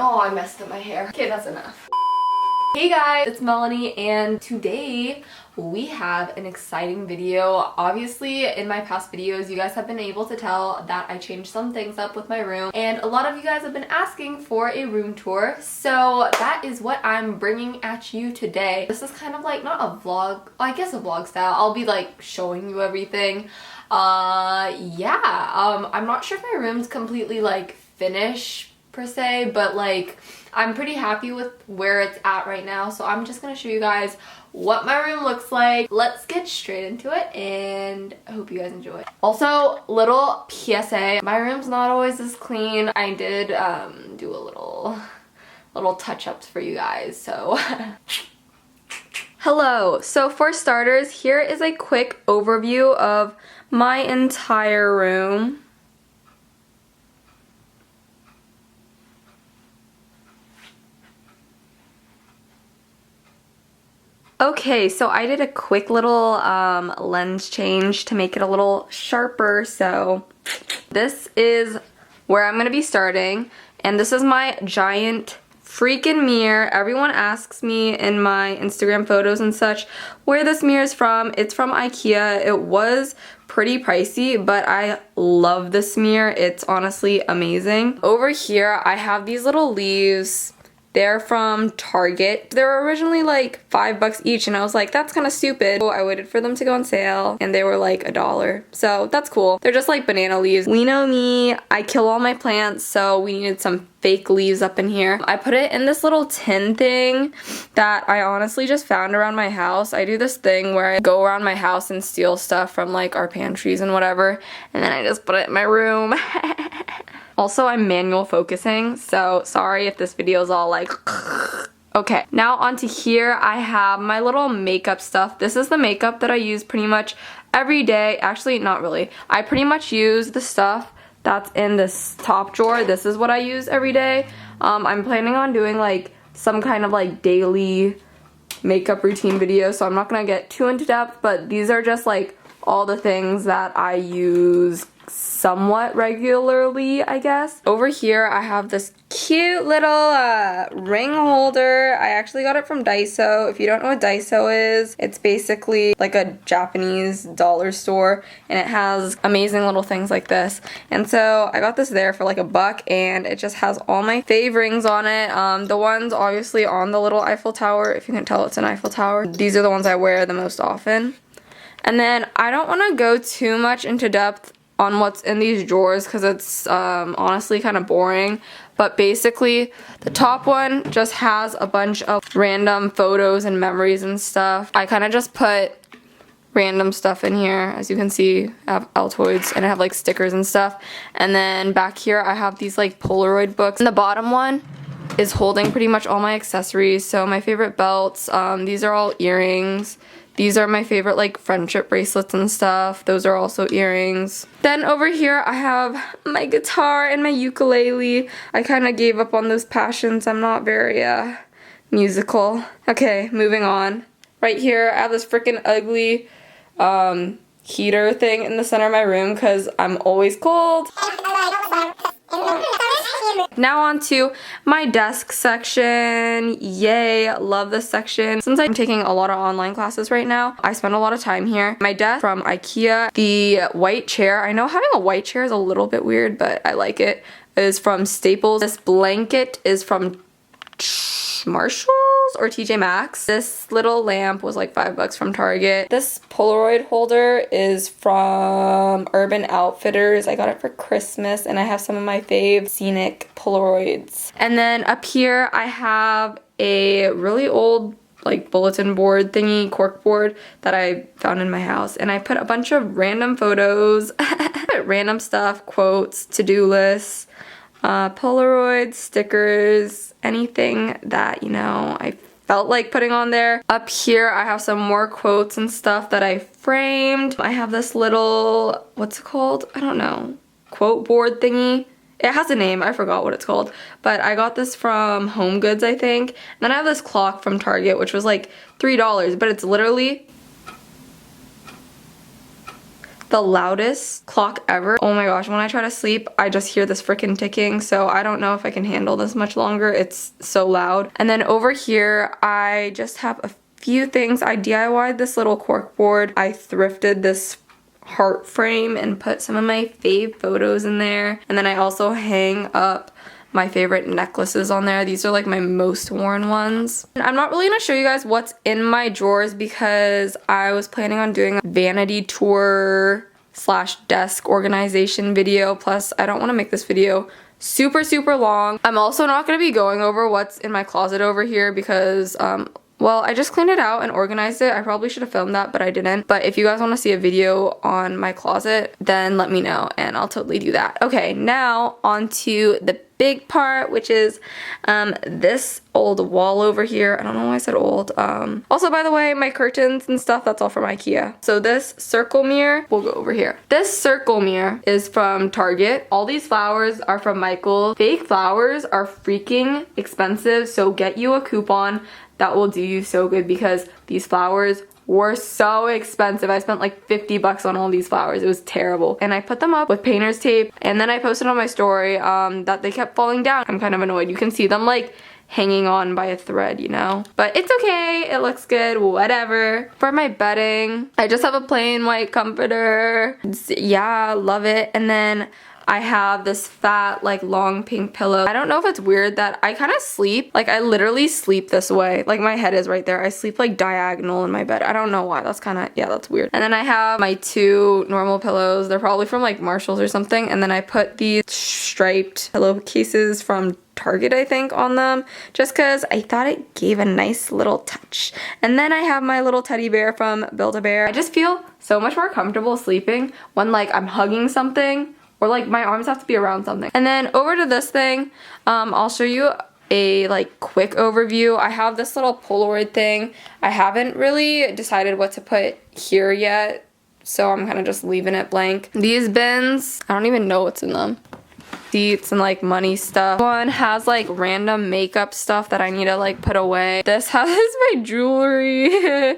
Oh, I messed up my hair. Okay, that's enough. Hey guys, it's Melanie, and today we have an exciting video. Obviously, in my past videos, you guys have been able to tell that I changed some things up with my room, and a lot of you guys have been asking for a room tour, so that is what I'm bringing at you today. This is kind of like, not a vlog, I guess a vlog style. I'll be like showing you everything. I'm not sure if my room's completely like finished per se, but like I'm pretty happy with where it's at right now, so I'm just gonna show you guys what my room looks like. Let's get straight into it, and I hope you guys enjoy. Also, little PSA, my room's not always this clean. I did do a little touch-ups for you guys, so hello. So for starters, here is a quick overview of my entire room. Okay, so I did a quick little lens change to make it a little sharper, so this is where I'm gonna be starting, and this is my giant freaking mirror. Everyone asks me in my Instagram photos and such where this mirror is from. It's from IKEA. It was pretty pricey, but I love this mirror. It's honestly amazing. Over here, I have these little leaves. They're from Target. They were originally like $5 each, and I was like, that's kind of stupid. So I waited for them to go on sale, and they were like $1. So that's cool. They're just like banana leaves. We know me, I kill all my plants, so we needed some fake leaves up in here. I put it in this little tin thing that I honestly just found around my house. I do this thing where I go around my house and steal stuff from like our pantries and whatever, and then I just put it in my room. Also, I'm manual focusing, so sorry if this video is all like okay, now onto here, I have my little makeup stuff. This is the makeup that I use pretty much every day. Actually, not really. I pretty much use the stuff that's in this top drawer. This is what I use every day. I'm planning on doing like some kind of like daily makeup routine video, so I'm not gonna get too into depth, but these are just like all the things that I use somewhat regularly, I guess. Over here, I have this cute little ring holder. I actually got it from Daiso. If you don't know what Daiso is, it's basically like a Japanese dollar store, and it has amazing little things like this. And so I got this there for like $1, and it just has all my fave rings on it. The ones obviously on the little Eiffel Tower, if you can tell it's an Eiffel Tower. These are the ones I wear the most often. And then I don't want to go too much into depth on what's in these drawers because it's honestly kind of boring, but basically the top one just has a bunch of random photos and memories and stuff. I kind of just put random stuff in here. As you can see, I have Altoids and I have like stickers and stuff, and then back here I have these like Polaroid books, and the bottom one is holding pretty much all my accessories. So my favorite belts, these are all earrings. These are my favorite like friendship bracelets and stuff. Those are also earrings. Then over here I have my guitar and my ukulele. I kind of gave up on those passions. I'm not very musical. Okay, moving on. Right here I have this freaking ugly heater thing in the center of my room because I'm always cold. Now on to my desk section. Yay, love this section. Since I'm taking a lot of online classes right now, I spend a lot of time here. My desk from IKEA. The white chair, I know having a white chair is a little bit weird, but I like it, is from Staples. This blanket is from Marshalls or TJ Maxx. This little lamp was like $5 from Target. This Polaroid holder is from Urban Outfitters. I got it for Christmas, and I have some of my fave scenic Polaroids. And then up here I have a really old like bulletin board thingy, cork board, that I found in my house, and I put a bunch of random photos, random stuff, quotes, to-do lists, Polaroids, stickers, anything that, you know, I felt like putting on there. Up here I have some more quotes and stuff that I framed. I have this little, what's it called? I don't know. Quote board thingy. It has a name, I forgot what it's called, but I got this from Home Goods, I think. And then I have this clock from Target, which was like $3, but it's literally the loudest clock ever. Oh my gosh, when I try to sleep, I just hear this freaking ticking, so I don't know if I can handle this much longer. It's so loud. And then over here, I just have a few things. I DIY'd this little cork board. I thrifted this heart frame and put some of my fave photos in there. And then I also hang up my favorite necklaces on there. These are like my most worn ones. I'm not really gonna show you guys what's in my drawers because I was planning on doing a vanity tour / desk organization video. Plus, I don't want to make this video super long. I'm also not gonna be going over what's in my closet over here because well, I just cleaned it out and organized it. I probably should have filmed that, but I didn't. But if you guys want to see a video on my closet, then let me know and I'll totally do that. Okay, now on to the big part, which is this old wall over here. I don't know why I said old. Also, by the way, my curtains and stuff, that's all from IKEA. So this circle mirror, we'll go over here. This circle mirror is from Target. All these flowers are from Michaels. Fake flowers are freaking expensive, so get you a coupon. That will do you so good because these flowers were so expensive. I spent like 50 bucks on all these flowers. It was terrible. And I put them up with painter's tape and then I posted on my story that they kept falling down. I'm kind of annoyed. You can see them like hanging on by a thread, you know? But it's okay. It looks good. Whatever. For my bedding, I just have a plain white comforter. Yeah, love it. And then I have this fat, like, long pink pillow. I don't know if it's weird that I kind of sleep. Like, I literally sleep this way. Like, my head is right there. I sleep, like, diagonal in my bed. I don't know why. That's kind of, yeah, that's weird. And then I have my 2 normal pillows. They're probably from, like, Marshalls or something. And then I put these striped pillowcases from Target, I think, on them. Just because I thought it gave a nice little touch. And then I have my little teddy bear from Build-A-Bear. I just feel so much more comfortable sleeping when, like, I'm hugging something. Or like my arms have to be around something. And then over to this thing, I'll show you a like quick overview. I have this little Polaroid thing. I haven't really decided what to put here yet, so I'm kind of just leaving it blank. These bins, I don't even know what's in them. Seats and like money stuff. One has like random makeup stuff that I need to like put away. This has my jewelry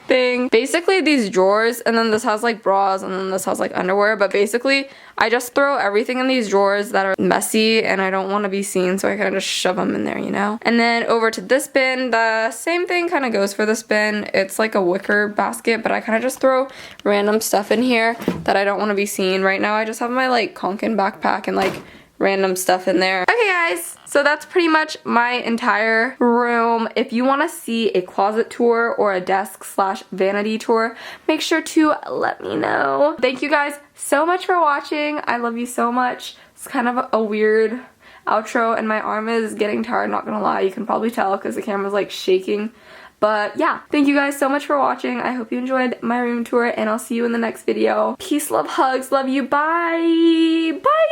thing. Basically these drawers, and then this has like bras, and then this has like underwear, but basically I just throw everything in these drawers that are messy and I don't want to be seen, so I kind of just shove them in there, you know? And then over to this bin, the same thing kind of goes for this bin. It's like a wicker basket, but I kind of just throw random stuff in here that I don't want to be seen. Right now I just have my like Konkin backpack and like random stuff in there. Okay guys, so that's pretty much my entire room. If you want to see a closet tour or a desk / vanity tour, make sure to let me know. Thank you guys so much for watching. I love you so much. It's kind of a weird outro and my arm is getting tired, not gonna lie. You can probably tell because the camera's like shaking. But yeah, thank you guys so much for watching. I hope you enjoyed my room tour and I'll see you in the next video. Peace, love, hugs, love you, bye! Bye!